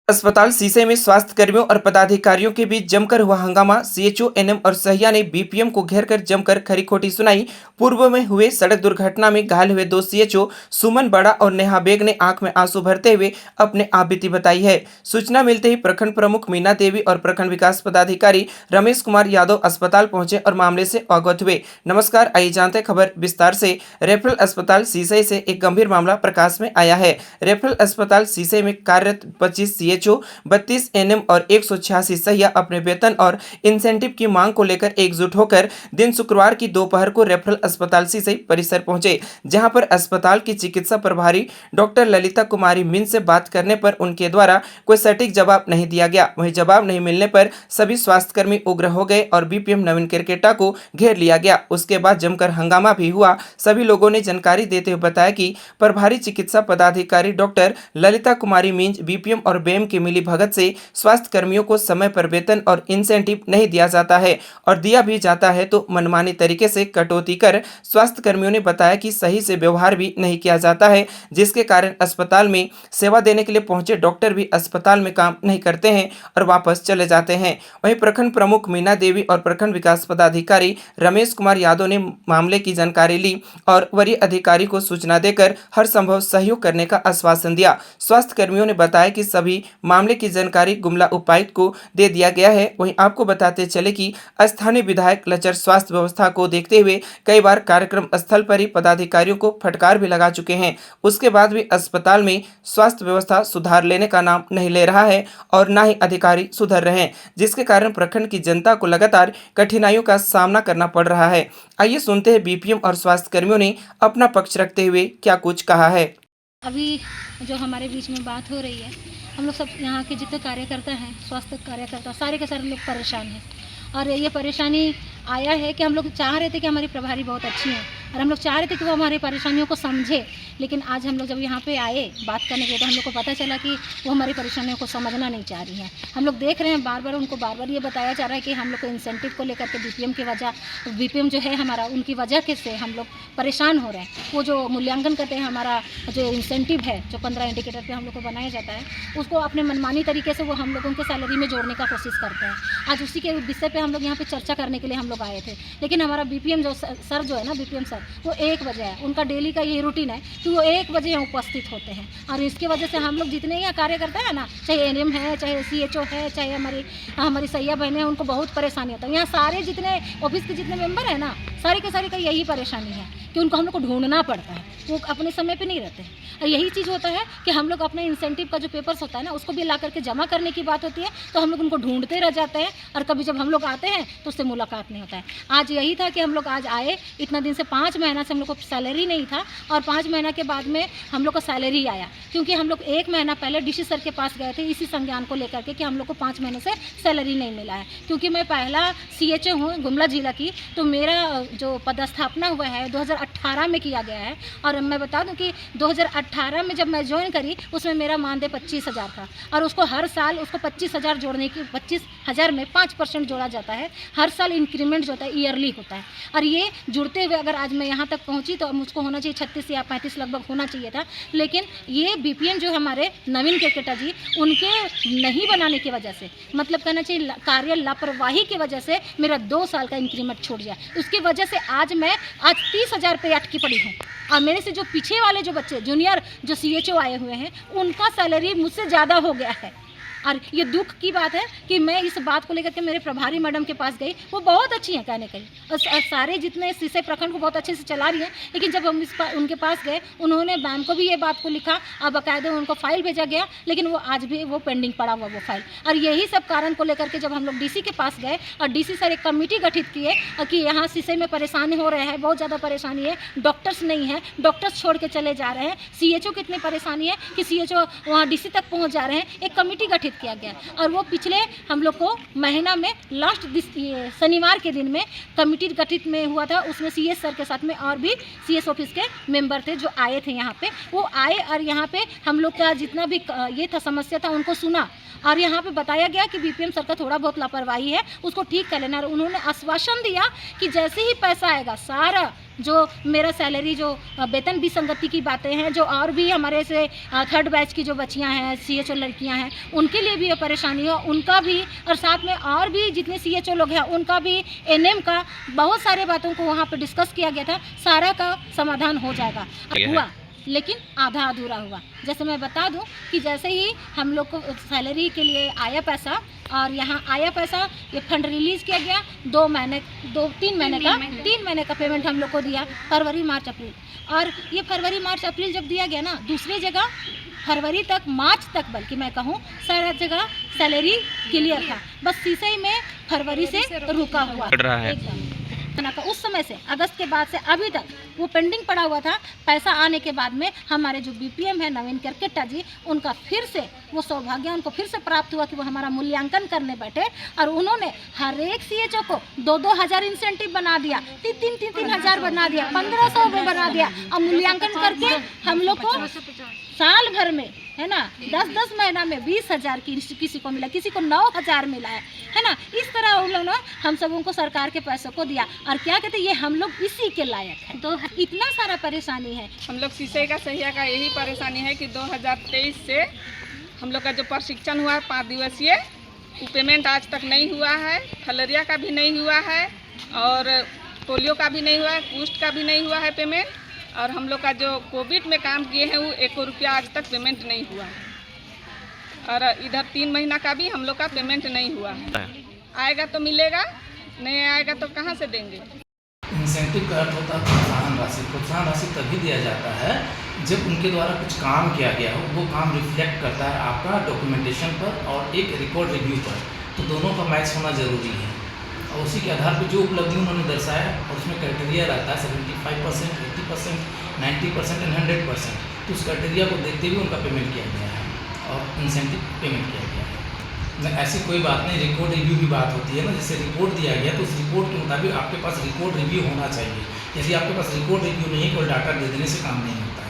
अस्पताल सीसे में स्वास्थ्य कर्मियों और पदाधिकारियों के बीच जमकर हुआ हंगामा। सीएचओ एनएम और सहिया ने बीपीएम को घेरकर जमकर खरी खोटी सुनाई। पूर्व में हुए सड़क दुर्घटना में घायल हुए दो सीएचओ सुमन बड़ा और नेहा बेग ने आंख में आंसू भरते हुए अपने आप बीती बताई है। सूचना मिलते ही प्रखंड प्रमुख मीना देवी और प्रखंड विकास पदाधिकारी रमेश कुमार यादव अस्पताल पहुंचे और मामले से अवगत हुए। नमस्कार, आइए जानते खबर विस्तार से। रेफरल अस्पताल सीसई से एक गंभीर मामला प्रकाश में आया है। रेफरल अस्पताल सीसई में कार्यरत 25 सीएचओ 32 एनएम और 186 सहिया अपने वेतन और इंसेंटिव की मांग को लेकर एकजुट होकर दिन शुक्रवार की दोपहर को रेफरल अस्पताल सीसई परिसर पहुंचे, जहां पर अस्पताल की चिकित्सा प्रभारी डॉक्टर ललिता कुमारी मीन से बात करने पर उनके द्वारा कोई सटीक जवाब नहीं दिया गया। वहीं जवाब नहीं मिलने पर सभी स्वास्थ्यकर्मी उग्र हो गए और बीपीएम नवीन केरकेटा को घेर लिया गया। उसके बाद जमकर हंगामा भी हुआ। सभी लोगों ने जानकारी देते हुए बताया कि प्रभारी चिकित्सा पदाधिकारी डॉक्टर ललिता कुमारी मींज बीपीएम और बेम की मिली भगत से स्वास्थ्य कर्मियों को समय पर वेतन और इंसेंटिव नहीं दिया जाता है और दिया भी जाता है तो मनमानी तरीके से कटौती कर स्वास्थ्य कर्मियों ने बताया कि सही से व्यवहार भी नहीं किया जाता है, जिसके कारण अस्पताल में सेवा देने के लिए पहुंचे डॉक्टर भी अस्पताल में काम नहीं करते हैं और वापस चले जाते हैं। वहीं प्रखंड प्रमुख मीना देवी और प्रखंड विकास पदाधिकारी रमेश कुमार यादव ने मामले की जानकारी ली और वरीय अधिकारी को सूचना देकर हर संभव सहयोग करने का आश्वासन दिया। स्वास्थ्य कर्मियों ने बताया कि सभी मामले की जानकारी गुमला उपायुक्त को दे दिया गया है। वहीं आपको बताते चले कि स्थानीय विधायक लचर स्वास्थ्य व्यवस्था को देखते हुए कई बार कार्यक्रम स्थल पर ही पदाधिकारियों को फटकार भी लगा चुके हैं। उसके बाद भी अस्पताल में स्वास्थ्य व्यवस्था सुधार लेने का नाम नहीं ले रहा है और न ही अधिकारी सुधर रहे हैं, जिसके कारण प्रखंड की जनता को लगातार कठिनाइयों का सामना करना पड़ रहा है। आइए सुनते हैं बीपीएम और स्वास्थ्य कर्मियों ने अपना पक्ष रखते हुए क्या कुछ कहा है। अभी जो हमारे बीच में बात हो रही है, हम लोग सब यहाँ के जितने कार्यकर्ता हैं, स्वास्थ्य कार्यकर्ता सारे के सारे लोग परेशान हैं। और ये परेशानी आया है कि हम लोग चाह रहे थे कि हमारी प्रभारी बहुत अच्छी हैं और हम लोग चाह रहे थे कि वो हमारी परेशानियों को समझे, लेकिन आज हम लोग जब यहाँ पे आए बात करने के लिए तो हम लोग को पता चला कि वो हमारी परेशानियों को समझना नहीं चाह रही हैं। हम लोग देख रहे हैं बार बार उनको बार बार ये बताया जा रहा है कि हम लोग को इंसेंटिव को लेकर के बीपीएम जो है हमारा, उनकी वजह के से हम लोग परेशान हो रहे हैं। वो जो मूल्यांकन करते हैं, हमारा जो इंसेंटिव है जो 15 इंडिकेटर पर हम लोग को बनाया जाता है, उसको अपने मनमानी तरीके से वो हम लोगों के सैलरी में जोड़ने का कोशिश करते हैं। आज उसी के विषय पे हम लोग यहाँ पे चर्चा करने के लिए हम लोग आए थे, लेकिन हमारा बीपीएम जो सर जो है ना, बीपीएम सर वो 1 बजे है, उनका डेली का ये रूटीन है कि वो 1 बजे यहाँ उपस्थित होते हैं। और इसकी वजह से हम लोग जितने यहाँ कार्यकर्ता है ना, चाहे एनएम है, चाहे सीएचओ है, चाहे हमारी सैया बहनें हैं, उनको बहुत परेशानी होता है। यहाँ सारे जितने ऑफिस के जितने मेंबर हैं ना, सारे के सारे का यही परेशानी है कि उनको हम लोग को ढूंढना पड़ता है, वो अपने समय पे नहीं रहते हैं। और यही चीज़ होता है कि हम लोग अपने इंसेंटिव का जो पेपर्स होता है ना, उसको भी ला करके जमा करने की बात होती है तो हम लोग उनको ढूंढते रह जाते हैं और कभी जब हम लोग आते हैं तो उससे मुलाकात नहीं होता है। आज यही था कि हम लोग आज आए, इतना दिन से 5 महीना से हम लोग को सैलरी नहीं था और 5 महीना के बाद में हम लोग को सैलरी आया, क्योंकि हम लोग 1 महीना पहले डीसी सर के पास गए थे इसी संज्ञान को लेकर के कि हम लोग को 5 महीने से सैलरी नहीं मिला है। क्योंकि मैं पहला सीएचओ हूँ गुमला जिला की, तो मेरा जो पदस्थापना हुआ है 2018 में किया गया है। और मैं बता दूं कि 2018 में जब मैं ज्वाइन करी उसमें मेरा मानदेय 25,000 था और उसको हर साल उसको 25,000 जोड़ने की 25,000 में 5% जोड़ा जाता है। हर साल इंक्रीमेंट जो होता है ईयरली होता है और ये जुड़ते हुए अगर आज मैं यहाँ तक पहुँची तो मुझको होना चाहिए 36 या 35 लगभग होना चाहिए था। लेकिन ये बीपीएम जो हमारे नवीन केरकेटा जी, उनके नहीं बनाने की वजह से, मतलब कहना चाहिए कार्य लापरवाही की वजह से मेरा 2 साल का इंक्रीमेंट छूट गया। उसकी वजह से आज 30,000 पे अटकी पड़ी हूँ और मेरे से जो पीछे वाले जो बच्चे जूनियर जो सीएचओ आए हुए हैं, उनका सैलरी मुझसे ज़्यादा हो गया है। और ये दुख की बात है कि मैं इस बात को लेकर के मेरे प्रभारी मैडम के पास गई, वो बहुत अच्छी हैं कहने कहीं और सारे जितने सीसे प्रखंड को बहुत अच्छे से चला रही हैं। लेकिन जब हम उनके पास गए, उन्होंने मैम को भी ये बात को लिखा और बाकायदा उनको फाइल भेजा गया, लेकिन वो आज भी वो पेंडिंग पड़ा हुआ वो फाइल। और यही सब कारण को लेकर के जब हम लोग डीसी के पास गए और डीसी सर एक कमेटी गठित किए कि यहाँ सीसे में परेशानी हो रहे हैं, बहुत ज़्यादा परेशानी है, डॉक्टर्स नहीं है, डॉक्टर्स छोड़ के चले जा रहे हैं, सीएचओ की इतनी परेशानी है कि सीएचओ वहाँ डीसी तक पहुँच जा रहे हैं। एक कमेटी गठित किया गया और वो पिछले हम लोग को महीना में लास्ट शनिवार के दिन में कमेटी गठित में हुआ था। उसमें सीएस सर के साथ में और भी सीएस ऑफिस के मेंबर थे जो आए थे यहाँ पे। वो आए और यहाँ पे हम लोग का जितना भी ये था समस्या था उनको सुना और यहाँ पे बताया गया कि बीपीएम सर का थोड़ा बहुत लापरवाही है, उसको ठीक कर लेना। और उन्होंने आश्वासन दिया कि जैसे ही पैसा आएगा सारा जो मेरा सैलरी जो वेतन विसंगति की बातें हैं, जो और भी हमारे से थर्ड बैच की जो बच्चियां हैं, CHO लड़कियां हैं, उनके लिए भी ये परेशानी हो, उनका भी, और साथ में और भी जितने CHO लोग हैं उनका भी, NM का, बहुत सारे बातों को वहाँ पे डिस्कस किया गया था। सारा का समाधान हो जाएगा, हुआ लेकिन आधा अधूरा हुआ। जैसे मैं बता दूं कि जैसे ही हम लोग को सैलरी के लिए आया पैसा, और यहाँ आया पैसा, ये फंड रिलीज़ किया गया, 3 महीने का पेमेंट हम लोग को दिया, फरवरी मार्च अप्रैल। और ये फरवरी मार्च अप्रैल जब दिया गया ना, दूसरी जगह फरवरी तक, मार्च तक बल्कि मैं कहूँ, सारा जगह सैलरी क्लियर था, बस सीसई में फरवरी से रुका हुआ एकदम। उस समय से अगस्त के बाद से अभी तक वो पेंडिंग पड़ा हुआ था। पैसा आने के बाद में हमारे जो BPM है नवीन करकेटा जी, उनका फिर से वो सौभाग्य उनको फिर से प्राप्त हुआ कि वो हमारा मूल्यांकन करने बैठे, और उन्होंने हर एक CHO को 2-2 हज़ार इंसेंटिव बना दिया, 3-3 हज़ार बना दिया, 1500 में बना दिया, और मूल्यांकन करके हम लोग को साल भर में, है ना, 10-10 महीना में 20,000 की किसी को मिला, किसी को 9,000 मिला है ना। इस तरह उन लोगों ने हम सबों को सरकार के पैसों को दिया, और क्या कहते हैं, ये हम लोग इसी के लायक हैं। तो इतना सारा परेशानी है। हम लोग सीसई का सहिया का यही परेशानी है कि 2023 से हम लोग का जो प्रशिक्षण हुआ है 5 दिवसीय, वो पेमेंट आज तक नहीं हुआ है, फलेरिया का भी नहीं हुआ है, और पोलियो का भी नहीं हुआ है, कुष्ठ का भी नहीं हुआ है पेमेंट, और हम लोग का जो कोविड में काम किए हैं वो 1 रुपया आज तक पेमेंट नहीं हुआ है, और इधर 3 महीना का भी हम लोग का पेमेंट नहीं हुआ है। आएगा तो मिलेगा, नहीं आएगा तो कहाँ से देंगे। इंसेंटिव का अर्थ होता है प्रोत्साहन राशि। प्रोत्साहन राशि तभी दिया जाता है जब उनके द्वारा कुछ काम किया गया हो, वो काम रिफ्लेक्ट करता है आपका डॉक्यूमेंटेशन पर और एक रिकॉर्ड रिव्यू पर, तो दोनों का मैच होना ज़रूरी है। और उसी के आधार पर जो उपलब्धि उन्होंने दर्शाया, और उसमें क्राइटेरिया रहता है 75%, 80%, 90% एंड 100%, तो उस क्राइटेरिया को देखते हुए उनका पेमेंट किया गया है और इंसेंटिव पेमेंट किया गया है। ऐसी कोई बात नहीं, रिकॉर्ड रिव्यू भी बात होती है ना, जैसे रिपोर्ट दिया गया तो उस रिपोर्ट के मुताबिक आपके पास रिकॉर्ड रिव्यू होना चाहिए। यदि आपके पास रिकॉर्ड रिव्यू नहीं है, कोई डाटा दे देने से काम नहीं होता है।